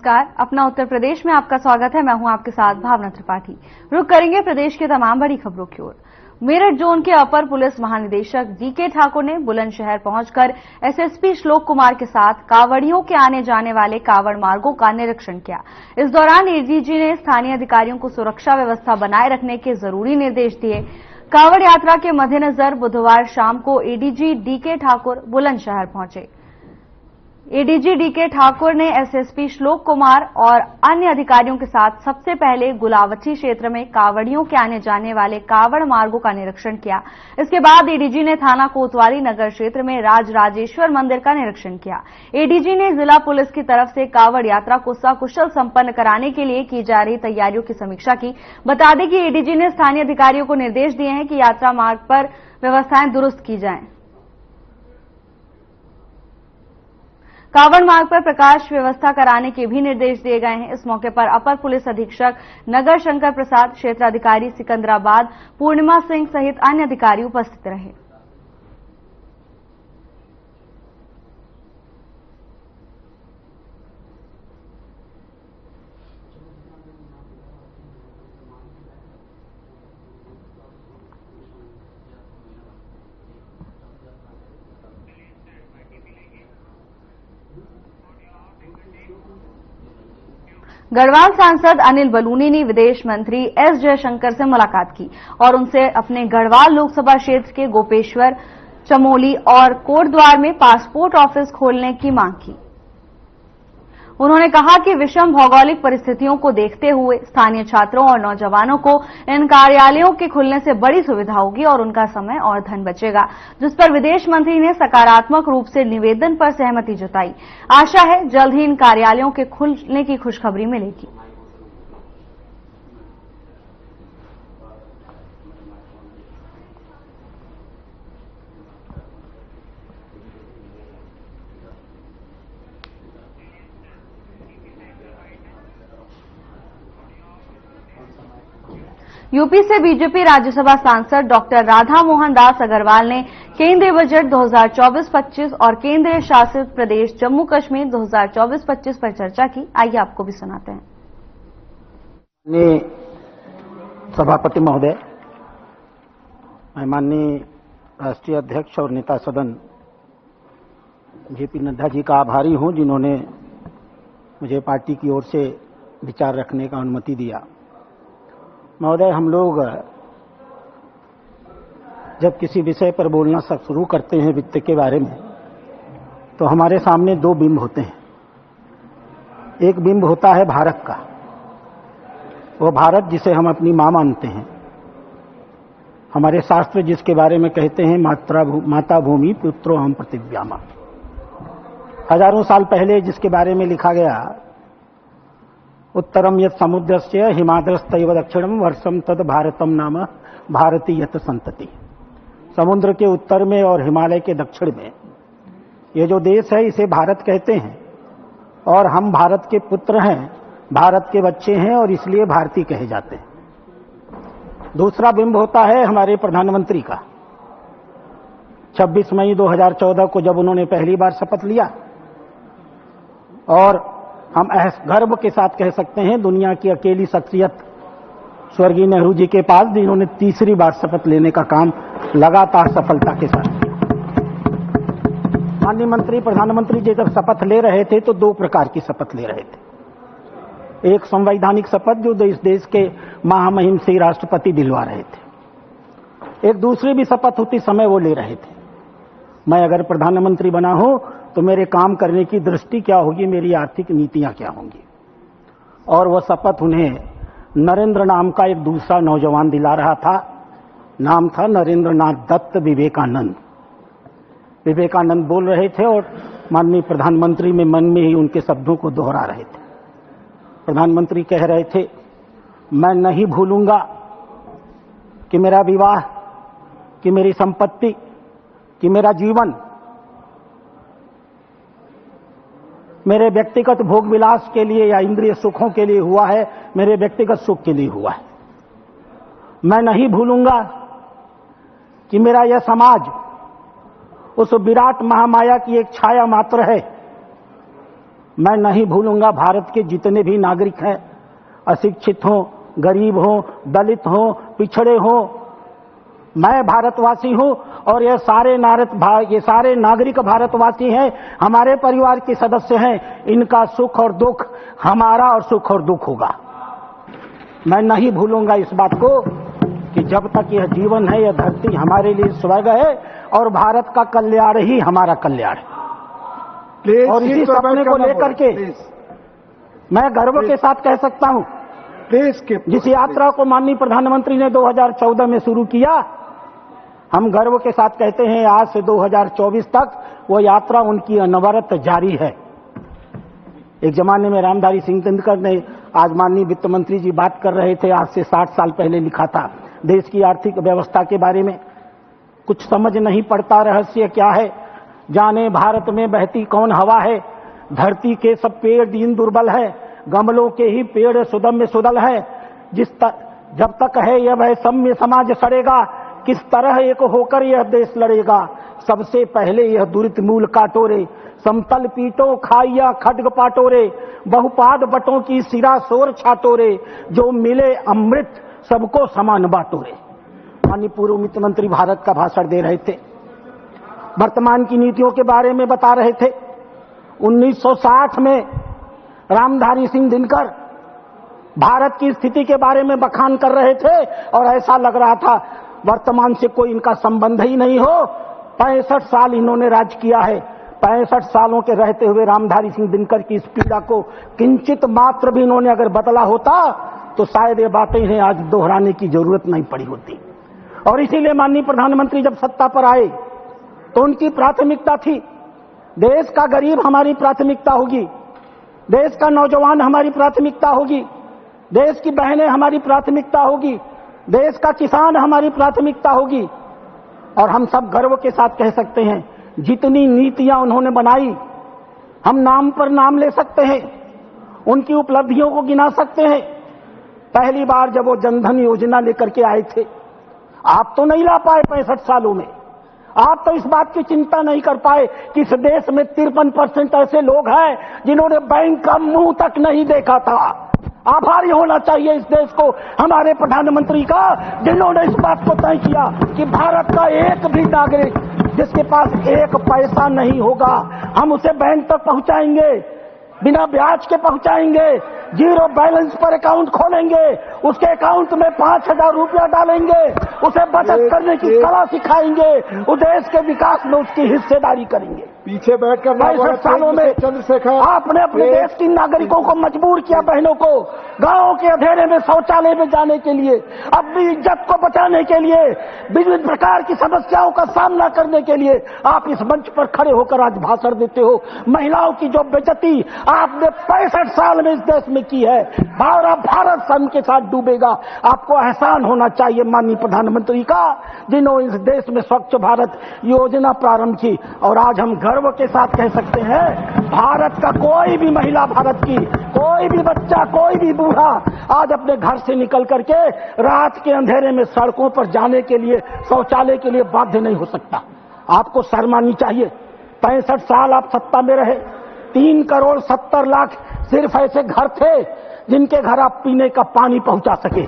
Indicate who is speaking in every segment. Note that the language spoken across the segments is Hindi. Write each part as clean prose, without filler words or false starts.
Speaker 1: नमस्कार। अपना उत्तर प्रदेश में आपका स्वागत है। मैं हूं आपके साथ भावना त्रिपाठी। रुक करेंगे प्रदेश की तमाम बड़ी खबरों की ओर। मेरठ जोन के अपर पुलिस महानिदेशक डीके ठाकुर ने बुलंदशहर पहुंचकर एसएसपी श्लोक कुमार के साथ कांवड़ियों के आने जाने वाले कांवड़ मार्गों का निरीक्षण किया। इस दौरान एडीजी ने स्थानीय अधिकारियों को सुरक्षा व्यवस्था बनाए रखने के जरूरी निर्देश दिए। कांवड़ यात्रा के मद्देनजर बुधवार शाम को एडीजी डीके ठाकुर बुलंदशहर पहुंचे। एडीजी डीके ठाकुर ने एसएसपी श्लोक कुमार और अन्य अधिकारियों के साथ सबसे पहले गुलावटी क्षेत्र में कांवड़ियों के आने जाने वाले कांवड़ मार्गों का निरीक्षण किया। इसके बाद एडीजी ने थाना कोतवाली नगर क्षेत्र में राजराजेश्वर मंदिर का निरीक्षण किया। एडीजी ने जिला पुलिस की तरफ से कांवड़ यात्रा को सकुशल संपन्न कराने के लिए की जा रही तैयारियों की समीक्षा की। बता दें कि एडीजी ने स्थानीय अधिकारियों को निर्देश दिए हैं कि यात्रा मार्ग पर व्यवस्थाएं दुरुस्त की जाएं। कांवड़ मार्ग पर प्रकाश व्यवस्था कराने के भी निर्देश दिए गए हैं। इस मौके पर अपर पुलिस अधीक्षक नगर शंकर प्रसाद, क्षेत्राधिकारी सिकंदराबाद पूर्णिमा सिंह सहित अन्य अधिकारी उपस्थित रहे। गढ़वाल सांसद अनिल बलूनी ने विदेश मंत्री एस जयशंकर से मुलाकात की और उनसे अपने गढ़वाल लोकसभा क्षेत्र के गोपेश्वर, चमोली और कोटद्वार में पासपोर्ट ऑफिस खोलने की मांग की। उन्होंने कहा कि विषम भौगोलिक परिस्थितियों को देखते हुए स्थानीय छात्रों और नौजवानों को इन कार्यालयों के खुलने से बड़ी सुविधा होगी और उनका समय और धन बचेगा, जिस पर विदेश मंत्री ने सकारात्मक रूप से निवेदन पर सहमति जताई। आशा है जल्द ही इन कार्यालयों के खुलने की खुशखबरी मिलेगी। यूपी से बीजेपी राज्यसभा सांसद डॉक्टर राधा मोहन दास अग्रवाल ने केंद्रीय बजट 2024-25 और केंद्रीय शासित प्रदेश जम्मू कश्मीर 2024-25 पर चर्चा की। आइए आपको भी सुनाते हैं।
Speaker 2: माननीय सभापति महोदय, मैं माननीय राष्ट्रीय अध्यक्ष और नेता सदन जेपी नड्डा जी का आभारी हूं, जिन्होंने मुझे पार्टी की ओर से विचार रखने का अनुमति दिया। महोदय, हम लोग जब किसी विषय पर बोलना शुरू करते हैं वित्त के बारे में, तो हमारे सामने दो बिंब होते हैं। एक बिंब होता है भारत का, वो भारत जिसे हम अपनी मां मानते हैं। हमारे शास्त्र जिसके बारे में कहते हैं माता भूमि पुत्रो हम पृथिव्यामा। हजारों साल पहले जिसके बारे में लिखा गया, उत्तरम यत् समुद्रस्य हिमाद्रस्तैव दक्षिणम वर्षम तद भारतम नाम भारती यत संतति। समुद्र के उत्तर में और हिमालय के दक्षिण में ये जो देश है, इसे भारत कहते हैं और हम भारत के पुत्र हैं, भारत के बच्चे हैं और इसलिए भारतीय कहे जाते हैं। दूसरा बिंब होता है हमारे प्रधानमंत्री का। 26 मई 2014 को जब उन्होंने पहली बार शपथ लिया, और हम गर्व के साथ कह सकते हैं दुनिया की अकेली शख्सियत स्वर्गीय नेहरू जी के पास, जिन्होंने तीसरी बार शपथ लेने का काम लगातार सफलता के साथ किया। माननीय मंत्री, प्रधानमंत्री जी जब शपथ ले रहे थे तो दो प्रकार की शपथ ले रहे थे। एक संवैधानिक शपथ जो इस देश के महामहिम से राष्ट्रपति दिलवा रहे थे, एक दूसरी भी शपथ उसी समय वो ले रहे थे। मैं अगर प्रधानमंत्री बना हूं तो मेरे काम करने की दृष्टि क्या होगी, मेरी आर्थिक नीतियां क्या होंगी। और वह शपथ उन्हें नरेंद्र नाम का एक दूसरा नौजवान दिला रहा था। नाम था नरेंद्रनाथ दत्त विवेकानंद। विवेकानंद बोल रहे थे और माननीय प्रधानमंत्री में मन में ही उनके शब्दों को दोहरा रहे थे। प्रधानमंत्री कह रहे थे, मैं नहीं भूलूंगा कि मेरा विवाह, कि मेरी संपत्ति, कि मेरा जीवन मेरे व्यक्तिगत भोग विलास के लिए या इंद्रिय सुखों के लिए हुआ है, मेरे व्यक्तिगत सुख के लिए हुआ है। मैं नहीं भूलूंगा कि मेरा यह समाज उस विराट महामाया की एक छाया मात्र है मैं नहीं भूलूंगा भारत के जितने भी नागरिक हैं, अशिक्षित हों, गरीब हों, दलित हों, पिछड़े हों, मैं भारतवासी हूं और ये सारे नागरिक भारतवासी हैं, हमारे परिवार के सदस्य हैं। इनका सुख और दुख हमारा और सुख और दुख होगा। मैं नहीं भूलूंगा इस बात को कि जब तक यह जीवन है, यह धरती हमारे लिए स्वर्ग है और भारत का कल्याण ही हमारा कल्याण है। और इसी सपने को लेकर के मैं गर्व के साथ कह सकता हूं, जिस यात्रा को माननीय प्रधानमंत्री ने 2014 में शुरू किया, हम गर्व के साथ कहते हैं आज से 2024 तक वो यात्रा उनकी अनवरत जारी है। एक जमाने में रामधारी सिंह दिनकर ने, आज माननीय वित्त मंत्री जी बात कर रहे थे, आज से 60 साल पहले लिखा था देश की आर्थिक व्यवस्था के बारे में। कुछ समझ नहीं पड़ता रहस्य क्या है, जाने भारत में बहती कौन हवा है, धरती के सब पेड़ दीन दुर्बल है, गमलों के ही पेड़ सुदम में सुदल है। जब तक है यह वैषम्य समाज सड़ेगा, किस तरह एक होकर यह देश लड़ेगा। सबसे पहले यह दुरित मूल काटोरे, समतल पीटो खाइया खड्ग पाटोरे, बहुपाद बटों की सिरा शोर छाटोरे, जो मिले अमृत सबको समान बाटोरे। माननीय पूर्व वित्त मंत्री भारत का भाषण दे रहे थे, वर्तमान की नीतियों के बारे में बता रहे थे। 1960 में रामधारी सिंह दिनकर भारत की स्थिति के बारे में बखान कर रहे थे और ऐसा लग रहा था वर्तमान से कोई इनका संबंध ही नहीं हो। 65 साल इन्होंने राज किया है। 65 सालों के रहते हुए रामधारी सिंह दिनकर की इस पीड़ा को किंचित मात्र भी इन्होंने अगर बदला होता तो शायद ये बातें हैं आज दोहराने की जरूरत नहीं पड़ी होती। और इसीलिए माननीय प्रधानमंत्री जब सत्ता पर आए तो उनकी प्राथमिकता थी, देश का गरीब हमारी प्राथमिकता होगी, देश का नौजवान हमारी प्राथमिकता होगी, देश की बहनें हमारी प्राथमिकता होगी, देश का किसान हमारी प्राथमिकता होगी। और हम सब गर्व के साथ कह सकते हैं, जितनी नीतियां उन्होंने बनाई, हम नाम पर नाम ले सकते हैं, उनकी उपलब्धियों को गिना सकते हैं। पहली बार जब वो जनधन योजना लेकर के आए थे, आप तो नहीं ला पाए 65 सालों में, आप तो इस बात की चिंता नहीं कर पाए कि इस देश में 53% ऐसे लोग हैं जिन्होंने बैंक का मुंह तक नहीं देखा था। आभारी होना चाहिए इस देश को, हमारे प्रधानमंत्री का, जिन्होंने इस बात को तय किया कि भारत का एक भी नागरिक जिसके पास एक पैसा नहीं होगा, हम उसे बैंक तक पहुंचाएंगे, बिना ब्याज के पहुंचाएंगे, जीरो बैलेंस पर अकाउंट खोलेंगे, उसके अकाउंट में 5000 रुपया डालेंगे, उसे बचत करने की कला सिखाएंगे, उस देश के विकास में उसकी हिस्सेदारी करेंगे।
Speaker 3: पीछे बैठकर
Speaker 2: 65 सालों में
Speaker 3: चंद्रशेखर
Speaker 2: आपने अपने देश की नागरिकों को मजबूर किया, बहनों को गांवों के अंधेरे में शौचालय में जाने के लिए, अपनी इज्जत को बचाने के लिए, विभिन्न प्रकार की समस्याओं का सामना करने के लिए आप इस मंच पर खड़े होकर आज भाषण देते हो। महिलाओं की जो बेइज्जती आपने 65 साल में इस देश में की है, भारत सन के साथ डूबेगा। आपको एहसान होना चाहिए माननीय प्रधानमंत्री का, जिन्होंने इस देश में स्वच्छ भारत योजना प्रारंभ की। और आज हम गर्व के साथ कह सकते हैं, भारत का कोई भी महिला, भारत की कोई भी बच्चा, कोई भी बूढ़ा आज अपने घर से निकल करके रात के अंधेरे में सड़कों पर जाने के लिए, शौचालय के लिए बाध्य नहीं हो सकता। आपको शर्म आनी चाहिए। 65 साल आप सत्ता में रहे, 3,70,00,000 सिर्फ ऐसे घर थे जिनके घर आप पीने का पानी पहुंचा सके।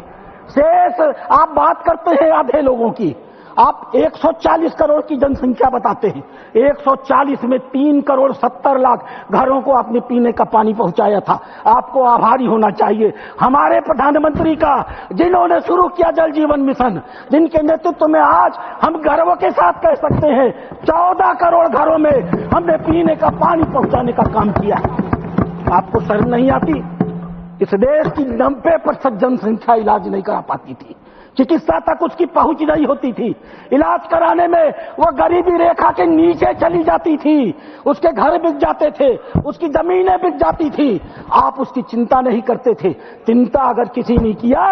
Speaker 2: शेष आप बात करते हैं आधे लोगों की, आप 140 करोड़ की जनसंख्या बताते हैं, 140 में 3,70,00,000 घरों को आपने पीने का पानी पहुंचाया था। आपको आभारी होना चाहिए हमारे प्रधानमंत्री का, जिन्होंने शुरू किया जल जीवन मिशन, जिनके नेतृत्व में आज हम गर्व के साथ कह सकते हैं 14 करोड़ घरों में हमने पीने का पानी पहुंचाने का काम किया। आपको शर्म नहीं आती? इस देश की 90% जनसंख्या इलाज नहीं करा पाती थी, चिकित्सा तक उसकी पहुंच नहीं होती थी, इलाज कराने में वो गरीबी रेखा के नीचे चली जाती थी, उसके घर बिक जाते थे, उसकी जमीनें बिक जाती थी। आप उसकी चिंता नहीं करते थे। चिंता अगर किसी ने किया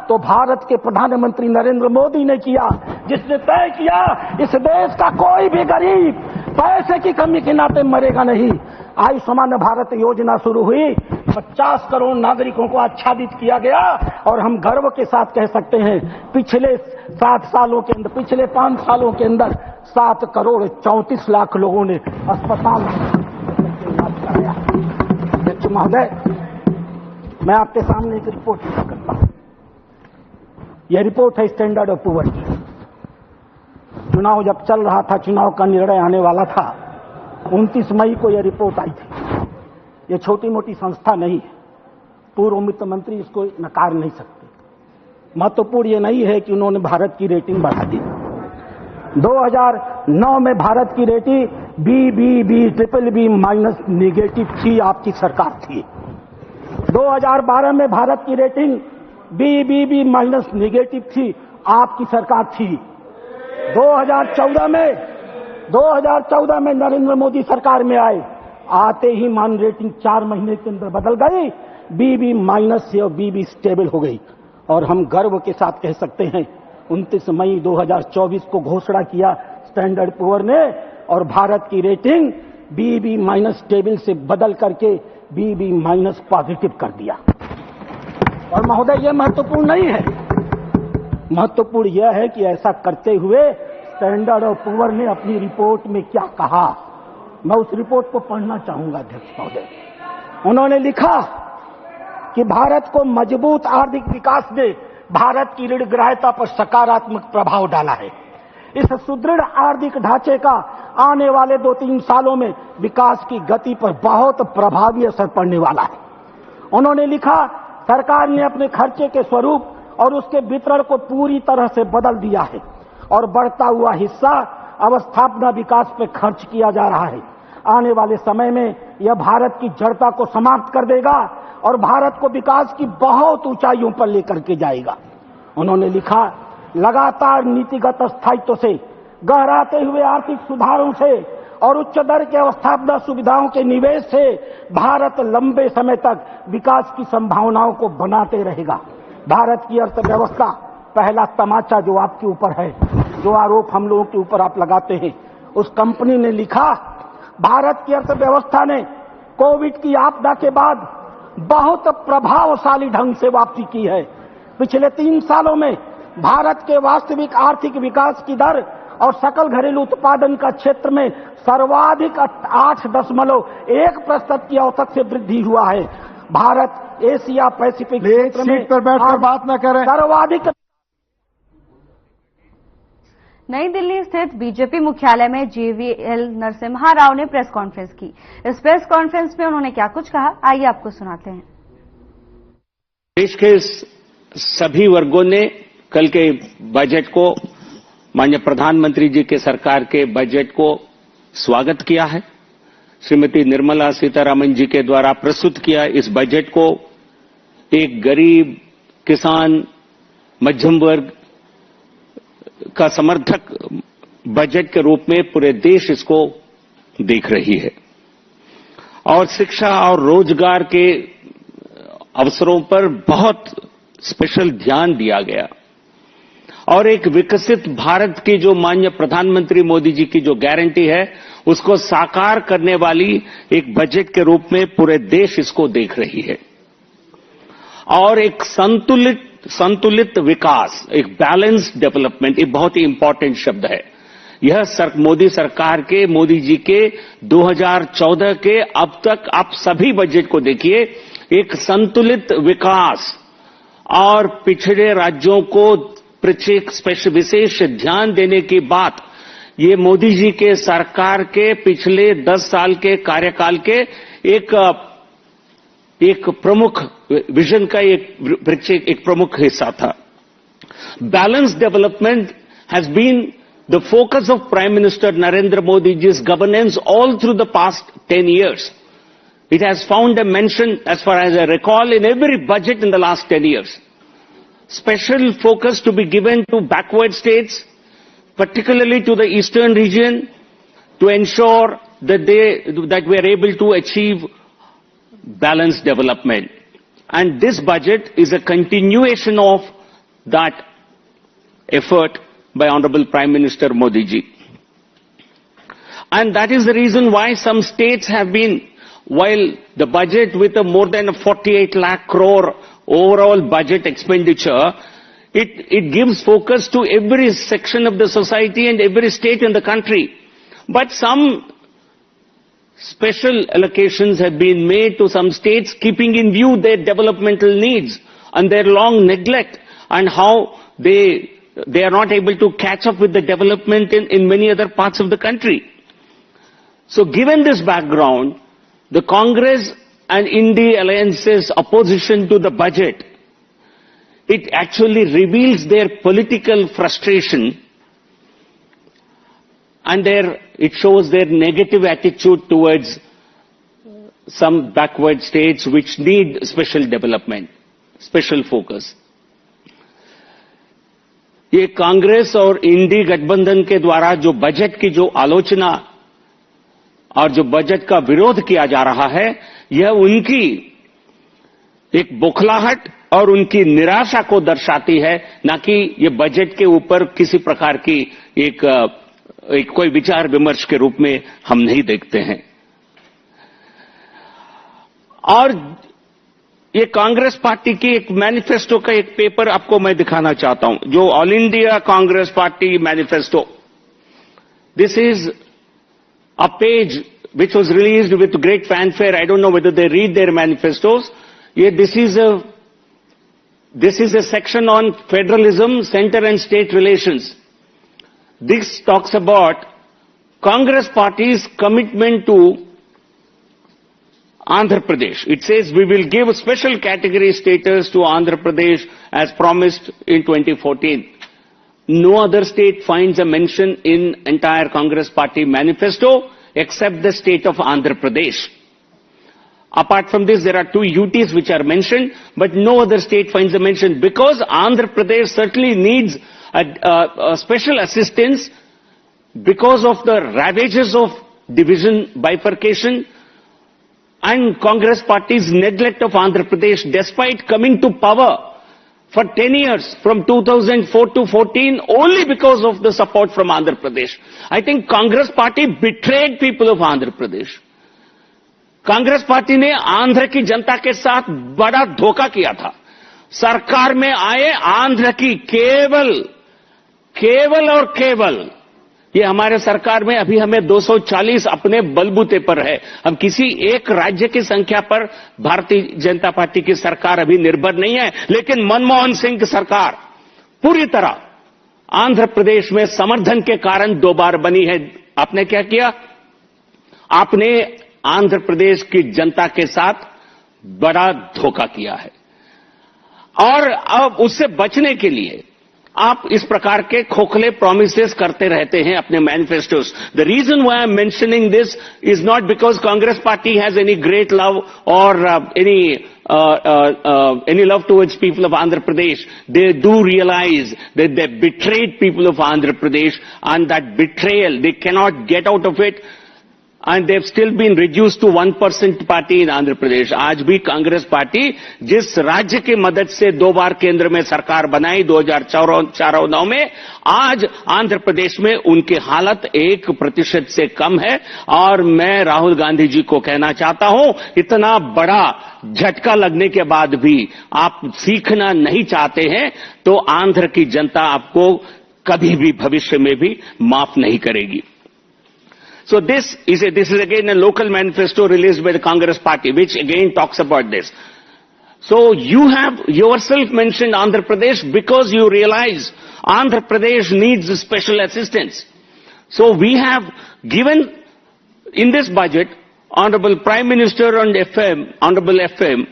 Speaker 2: तो भारत के प्रधानमंत्री नरेंद्र मोदी ने किया, जिसने तय किया इस देश का कोई भी गरीब पैसे की कमी के नाते मरेगा नहीं। आयुष्मान भारत योजना शुरू हुई, 50 करोड़ नागरिकों को आच्छादित किया गया और हम गर्व के साथ कह सकते हैं पिछले 7 सालों के अंदर, पिछले 5 सालों के अंदर 7 करोड़ 34 लाख लोगों ने अस्पताल में इलाज कराया। महोदय, मैं आपके सामने एक रिपोर्ट पेश करता हूं। यह रिपोर्ट है स्टैंडर्ड ऑफ पुअर की। चुनाव जब चल रहा था, चुनाव का निर्णय आने वाला था, 29 मई को यह रिपोर्ट आई थी। यह छोटी मोटी संस्था नहीं है, पूर्व वित्त मंत्री इसको नकार नहीं सकते। महत्वपूर्ण यह नहीं है कि उन्होंने भारत की रेटिंग बढ़ा दी। 2009 में भारत की रेटिंग BBB माइनस निगेटिव थी, आपकी सरकार थी। 2012 में भारत की रेटिंग BBB माइनस निगेटिव थी, आपकी सरकार थी। 2014 में नरेंद्र मोदी सरकार में आए, आते ही मान रेटिंग 4 महीने के अंदर बदल गई, BB माइनस से और BB स्टेबल हो गई। और हम गर्व के साथ कह सकते हैं 29 मई 2024 को घोषणा किया स्टैंडर्ड पुअर ने, और भारत की रेटिंग BB माइनस स्टेबल से बदल करके BB माइनस पॉजिटिव कर दिया। और महोदय, यह महत्वपूर्ण नहीं है, महत्वपूर्ण यह है कि ऐसा करते हुए स्टैंडर्ड ऑफ पुअर ने अपनी रिपोर्ट में क्या कहा, मैं उस रिपोर्ट को पढ़ना चाहूंगा अध्यक्ष महोदय। उन्होंने लिखा कि भारत को मजबूत आर्थिक विकास ने भारत की ऋण ग्राह्यता पर सकारात्मक प्रभाव डाला है। इस सुदृढ़ आर्थिक ढांचे का आने वाले 2-3 सालों में विकास की गति पर बहुत प्रभावी असर पड़ने वाला है। उन्होंने लिखा, सरकार ने अपने खर्चे के स्वरूप और उसके वितरण को पूरी तरह से बदल दिया है और बढ़ता हुआ हिस्सा अवस्थापना विकास पर खर्च किया जा रहा है। आने वाले समय में यह भारत की जड़ता को समाप्त कर देगा और भारत को विकास की बहुत ऊंचाइयों पर लेकर के जाएगा। उन्होंने लिखा, लगातार नीतिगत स्थायित्व से, गहराते हुए आर्थिक सुधारों से और उच्च दर के अवस्थापना सुविधाओं के निवेश से भारत लंबे समय तक विकास की संभावनाओं को बनाते रहेगा। भारत की अर्थव्यवस्था, पहला तमाचा जो आपके ऊपर है, जो आरोप हम लोगों के ऊपर आप लगाते हैं, उस कंपनी ने लिखा, भारत की अर्थव्यवस्था ने कोविड की आपदा के बाद बहुत प्रभावशाली ढंग से वापसी की है। पिछले 3 सालों में भारत के वास्तविक आर्थिक विकास की दर और सकल घरेलू उत्पादन का क्षेत्र में सर्वाधिक 8.1% की औसत से वृद्धि हुआ है। भारत एशिया पैसिफिक क्षेत्र में
Speaker 3: सीट पर बैठकर बात न करें।
Speaker 2: सर्वाधिक।
Speaker 1: नई दिल्ली स्थित बीजेपी मुख्यालय में JVL नरसिम्हा राव ने प्रेस कॉन्फ्रेंस की। इस प्रेस कॉन्फ्रेंस में उन्होंने क्या कुछ कहा, आइए आपको सुनाते हैं।
Speaker 4: देश के सभी वर्गों ने कल के बजट को, माननीय प्रधानमंत्री जी के सरकार के बजट को स्वागत किया है। श्रीमती निर्मला सीतारामन जी के द्वारा प्रस्तुत किया इस बजट को एक गरीब, किसान, मध्यम वर्ग का समर्थक बजट के रूप में पूरे देश इसको देख रही है। और शिक्षा और रोजगार के अवसरों पर बहुत स्पेशल ध्यान दिया गया और एक विकसित भारत की जो माननीय प्रधानमंत्री मोदी जी की जो गारंटी है, उसको साकार करने वाली एक बजट के रूप में पूरे देश इसको देख रही है। और एक संतुलित विकास, एक बैलेंस्ड डेवलपमेंट, एक बहुत ही इंपॉर्टेंट शब्द है। यह मोदी सरकार के, मोदी जी के 2014 के अब तक आप सभी बजट को देखिए, एक संतुलित विकास और पिछड़े राज्यों को विशेष ध्यान देने की बात, ये मोदी जी के सरकार के पिछले 10 साल के कार्यकाल के एक प्रमुख विजन का एक प्रमुख हिस्सा था। Balance development has been the focus of prime minister Narendra Modi ji's governance all through the past 10 years. It has found a mention, as far as I recall, in every budget in the last 10 years. Special focus to be given to backward states, particularly to the eastern region, to ensure that we are able to achieve balanced development. And this budget is a continuation of that effort by Honorable Prime Minister Modi ji. And that is the reason why some states have been, while the budget with a more than a 48 lakh crore overall budget expenditure, it gives focus to every section of the society and every state in the country. But some special allocations have been made to some states, keeping in view their developmental needs and their long neglect, and how they are not able to catch up with the development in many other parts of the country. So given this background, the Congress and India alliance's opposition to the budget, it actually reveals their political frustration, and it shows their negative attitude towards some backward states which need special development, special focus. ये कांग्रेस और इंडी गठबंधन के द्वारा जो बजट की जो आलोचना और जो बजट का विरोध किया जा रहा है, यह उनकी एक बौखलाहट और उनकी निराशा को दर्शाती है, न कि ये बजट के ऊपर किसी प्रकार की एक कोई विचार विमर्श के रूप में हम नहीं देखते हैं। और ये कांग्रेस पार्टी की एक मैनिफेस्टो का एक पेपर आपको मैं दिखाना चाहता हूं, जो all India Congress party manifesto. This is a page which was released with great fanfare. I don't know whether they read their manifestos. This is a section on federalism, center and state relations. This talks about Congress party's commitment to Andhra Pradesh. It says we will give special category status to Andhra Pradesh as promised in 2014. No other state finds a mention in entire Congress party manifesto except the state of Andhra Pradesh. Apart from this, there are 2 UTs which are mentioned, but no other state finds a mention, because Andhra Pradesh certainly needs a special assistance because of the ravages of division, bifurcation, and Congress party's neglect of Andhra Pradesh, despite coming to power for 10 years, from 2004 to 14, only because of the support from Andhra Pradesh. I think Congress party betrayed people of Andhra Pradesh. Congress party ने आंध्र की जनता के साथ बड़ा धोखा किया था। सरकार में आए आंध्र की केवल और केवल, ये हमारे सरकार में अभी हमें 240 अपने बलबूते पर है। हम किसी एक राज्य की संख्या पर भारतीय जनता पार्टी की सरकार अभी निर्भर नहीं है, लेकिन मनमोहन सिंह की सरकार पूरी तरह आंध्र प्रदेश में समर्थन के कारण 2 बार बनी है। आपने क्या किया? आपने आंध्र प्रदेश की जनता के साथ बड़ा धोखा किया है, और अब उससे बचने के लिए आप इस प्रकार के खोखले प्रोमिसेस करते रहते हैं अपने manifestos. The reason why I am mentioning this is not because Congress party has any great love or any love towards people of Andhra Pradesh. They do realize that they betrayed people of Andhra Pradesh, and that betrayal, they cannot get out of it. And they've still been reduced to 1% party in Andhra Pradesh. आज भी कांग्रेस पार्टी जिस राज्य की मदद से 2 बार केंद्र में सरकार बनाई 2004-09 में, आज आंध्र प्रदेश में उनकी हालत 1% से कम है। और मैं राहुल गांधी जी को कहना चाहता हूं, इतना बड़ा झटका लगने के बाद भी आप सीखना नहीं चाहते हैं, तो आंध्र की जनता आपको कभी भी भविष्य में भी माफ नहीं करेगी। So this is again a local manifesto released by the Congress party, which again talks about this. So you have yourself mentioned Andhra Pradesh because you realize Andhra Pradesh needs special assistance. So we have given in this budget, Honorable Prime Minister and Honorable FM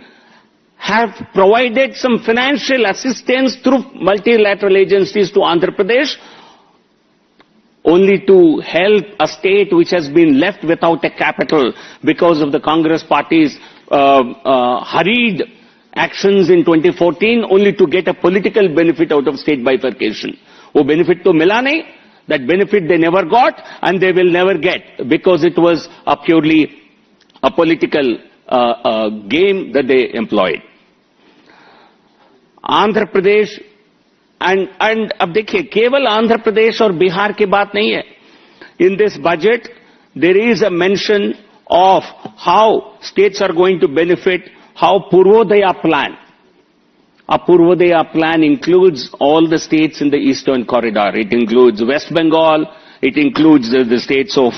Speaker 4: have provided some financial assistance through multilateral agencies to Andhra Pradesh, only to help a state which has been left without a capital because of the Congress party's hurried actions in 2014, only to get a political benefit out of state bifurcation. वो benefit तो मिला नहीं, that benefit they never got and they will never get because it was a purely a political game that they employed. Andhra Pradesh and अब देखिए केवल आंध्र प्रदेश और बिहार की बात नहीं है। In this budget there is a mention of how states are going to benefit, how Purvodaya plan. A Purvodaya plan includes all the states in the eastern corridor. It includes West Bengal, it includes the states of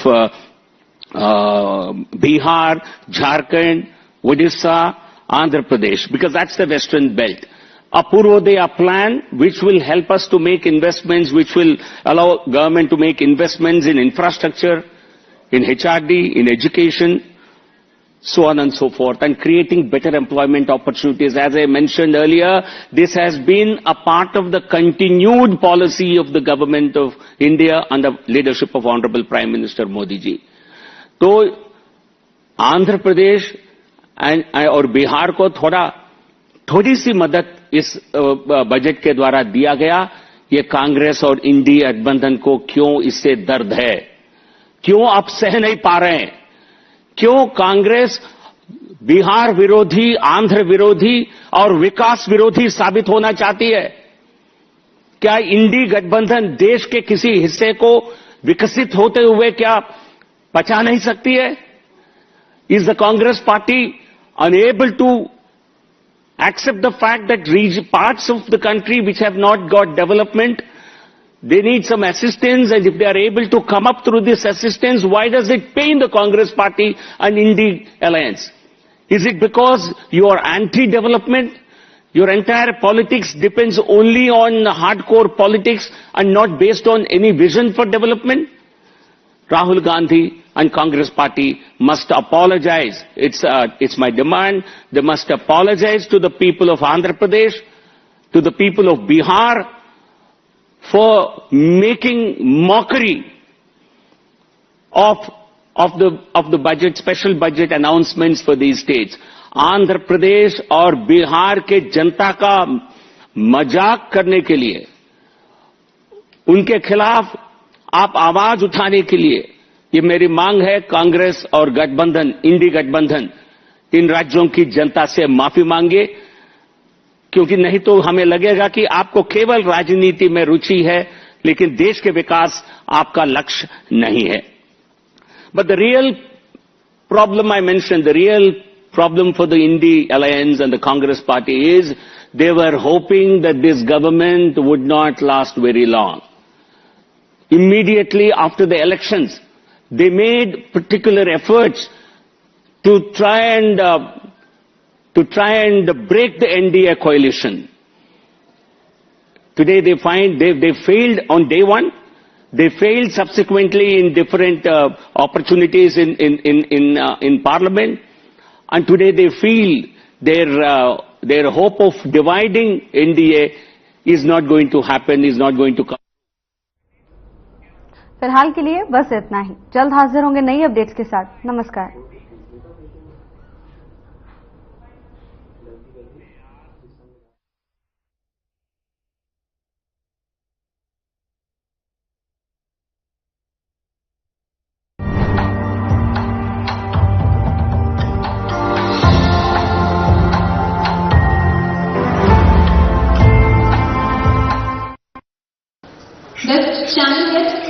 Speaker 4: Bihar, Jharkhand, Odisha, Andhra Pradesh, because that's the western belt. A Purvodaya plan which will help us to make investments, which will allow government to make investments in infrastructure, in HRD, in education, so on and so forth, and creating better employment opportunities. As I mentioned earlier, this has been a part of the continued policy of the government of India under leadership of Honorable Prime Minister Modi ji. तो आंध्र प्रदेश और बिहार को थोड़ी सी मदद इस बजट के द्वारा दिया गया। ये कांग्रेस और इंडी गठबंधन को क्यों इससे दर्द है, क्यों आप सह नहीं पा रहे हैं? क्यों कांग्रेस बिहार विरोधी, आंध्र विरोधी और विकास विरोधी साबित होना चाहती है? क्या इंडी गठबंधन देश के किसी हिस्से को विकसित होते हुए क्या पचा नहीं सकती है? Is the Congress party unable to accept the fact that parts of the country which have not got development, they need some assistance, and if they are able to come up through this assistance, why does it pain the Congress party and Indy alliance? Is it because you are anti-development? Your entire politics depends only on hardcore politics and not based on any vision for development? Rahul Gandhi and Congress party must apologize. It's my demand. They must apologize to the people of Andhra Pradesh, to the people of Bihar, for making mockery of the budget, special budget announcements for these states. Andhra Pradesh और बिहार के जनता का मजाक करने के लिए, उनके खिलाफ आप आवाज उठाने के लिए, ये मेरी मांग है, कांग्रेस और गठबंधन, इंडी गठबंधन, इन राज्यों की जनता से माफी मांगे, क्योंकि नहीं तो हमें लगेगा कि आपको केवल राजनीति में रुचि है, लेकिन देश के विकास आपका लक्ष्य नहीं है. But the real problem I mentioned, the real problem for the Indy alliance and the Congress party is they were hoping that this government would not last very long. Immediately after the elections, they made particular efforts to try and break the NDA coalition. Today they find they failed on day one. They failed subsequently in different opportunities in Parliament, and today they feel their hope of dividing NDA is not going to happen, is not going to come.
Speaker 1: फिलहाल के लिए बस इतना ही. जल्द हाजिर होंगे नई अपडेट्स के साथ. नमस्कार.